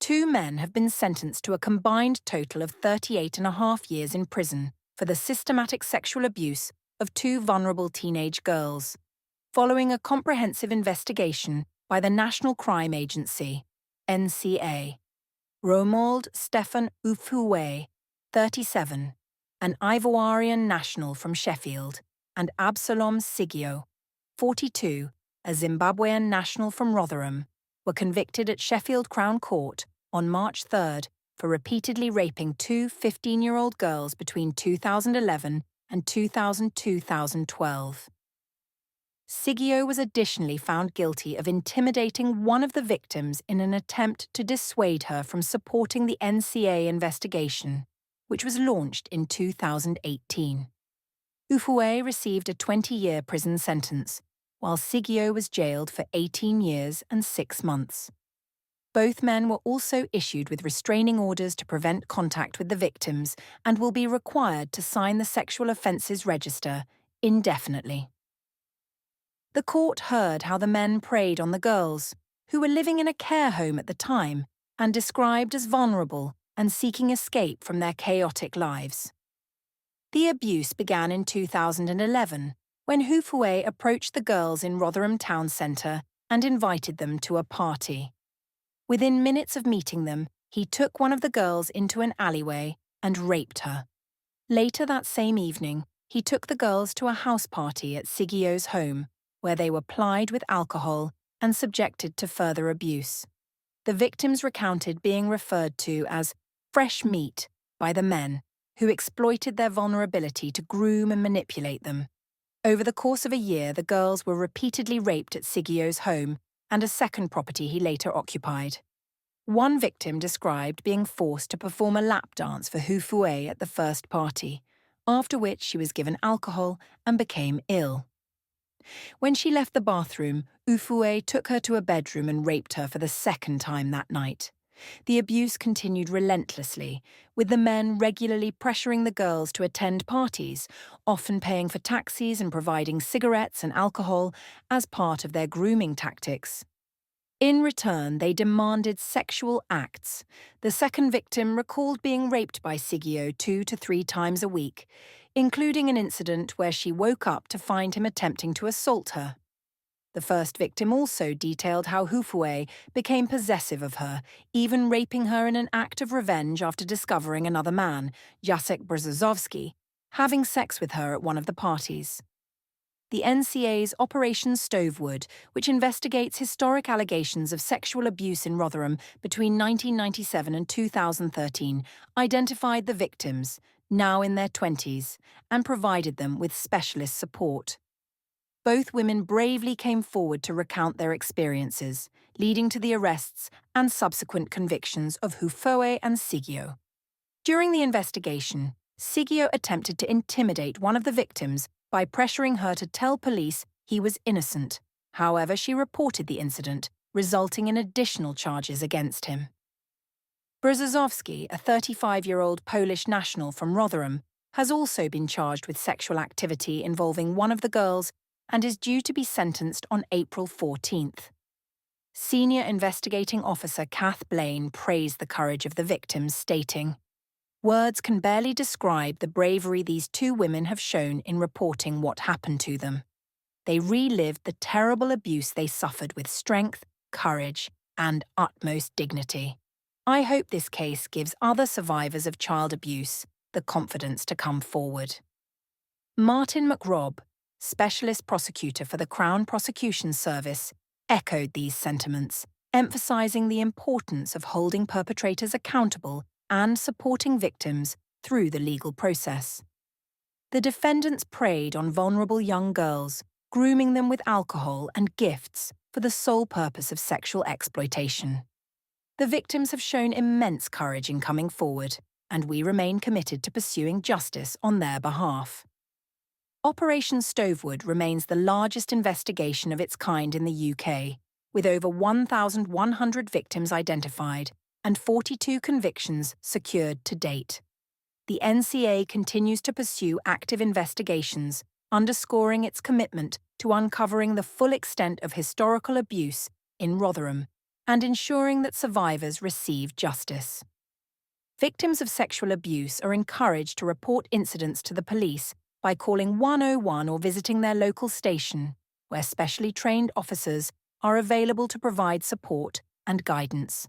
Two men have been sentenced to a combined total of 38.5 years in prison for the systematic sexual abuse of two vulnerable teenage girls, following a comprehensive investigation by the National Crime Agency, NCA. Romuald Stefan Ufue, 37, an Ivorian national from Sheffield, and Absalom Sigio, 42, a Zimbabwean national from Rotherham, were convicted at Sheffield Crown Court on March 3rd for repeatedly raping two 15-year-old girls between 2011 and 2012. Sigio was additionally found guilty of intimidating one of the victims in an attempt to dissuade her from supporting the NCA investigation, which was launched in 2018. Ufue received a 20-year prison sentence, while Sigio was jailed for 18 years and 6 months. Both men were also issued with restraining orders to prevent contact with the victims and will be required to sign the sexual offences register indefinitely. The court heard how the men preyed on the girls, who were living in a care home at the time and described as vulnerable and seeking escape from their chaotic lives. The abuse began in 2011, when Ufue approached the girls in Rotherham Town Centre and invited them to a party. Within minutes of meeting them, he took one of the girls into an alleyway and raped her. Later that same evening, he took the girls to a house party at Sigio's home, where they were plied with alcohol and subjected to further abuse. The victims recounted being referred to as fresh meat by the men, who exploited their vulnerability to groom and manipulate them. Over the course of a year, the girls were repeatedly raped at Sigio's home and a second property he later occupied. One victim described being forced to perform a lap dance for Ufue at the first party, after which she was given alcohol and became ill. When she left the bathroom, Ufue took her to a bedroom and raped her for the second time that night. The abuse continued relentlessly, with the men regularly pressuring the girls to attend parties, often paying for taxis and providing cigarettes and alcohol as part of their grooming tactics. In return, they demanded sexual acts. The second victim recalled being raped by Sigio 2 to 3 times a week, including an incident where she woke up to find him attempting to assault her. The first victim also detailed how Ufue became possessive of her, even raping her in an act of revenge after discovering another man, Jacek Brzozowski, having sex with her at one of the parties. The NCA's Operation Stovewood, which investigates historic allegations of sexual abuse in Rotherham between 1997 and 2013, identified the victims, now in their 20s, and provided them with specialist support. Both women bravely came forward to recount their experiences, leading to the arrests and subsequent convictions of Ufue and Sigio. During the investigation, Sigio attempted to intimidate one of the victims by pressuring her to tell police he was innocent. However, she reported the incident, resulting in additional charges against him. Brzozowski, a 35-year-old Polish national from Rotherham, has also been charged with sexual activity involving one of the girls and is due to be sentenced on April 14th. Senior investigating officer Kath Blaine praised the courage of the victims, stating, "Words can barely describe the bravery these two women have shown in reporting what happened to them. They relived the terrible abuse they suffered with strength, courage, and utmost dignity. I hope this case gives other survivors of child abuse the confidence to come forward." Martin McRobb, Specialist Prosecutor for the Crown Prosecution Service, echoed these sentiments, emphasising the importance of holding perpetrators accountable and supporting victims through the legal process. The defendants preyed on vulnerable young girls, grooming them with alcohol and gifts for the sole purpose of sexual exploitation. The victims have shown immense courage in coming forward, and we remain committed to pursuing justice on their behalf. Operation Stovewood remains the largest investigation of its kind in the UK, with over 1,100 victims identified and 42 convictions secured to date. The NCA continues to pursue active investigations, underscoring its commitment to uncovering the full extent of historical abuse in Rotherham and ensuring that survivors receive justice. Victims of sexual abuse are encouraged to report incidents to the police by calling 101 or visiting their local station, where specially trained officers are available to provide support and guidance.